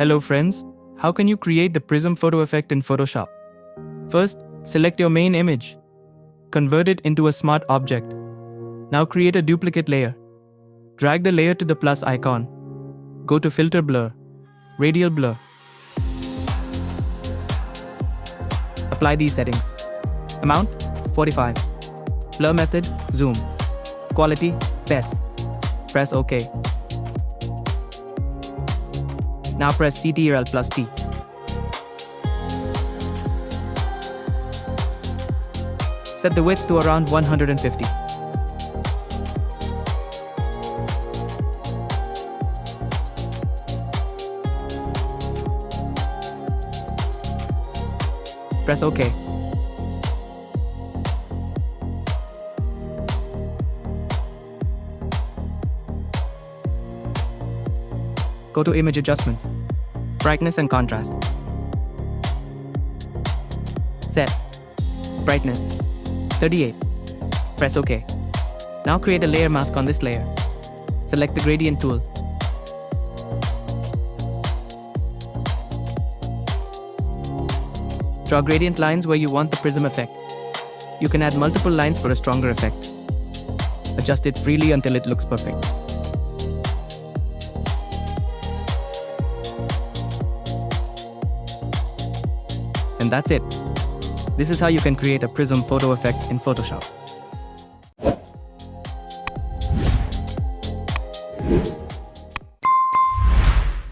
Hello friends, how can you create the prism photo effect in Photoshop? First, select your main image. Convert it into a smart object. Now create a duplicate layer. Drag the layer to the plus icon. Go to Filter Blur, Radial Blur. Apply these settings. Amount, 45. Blur method, zoom. Quality, best. Press OK. Now press Ctrl plus T. Set the width to around 150. Press OK. Go to Image Adjustments, Brightness and Contrast. Set Brightness 38. Press OK. Now create a layer mask on this layer. Select the Gradient tool. Draw gradient lines where you want the prism effect. You can add multiple lines for a stronger effect. Adjust it freely until it looks perfect. And that's it. This is how you can create a prism photo effect in Photoshop.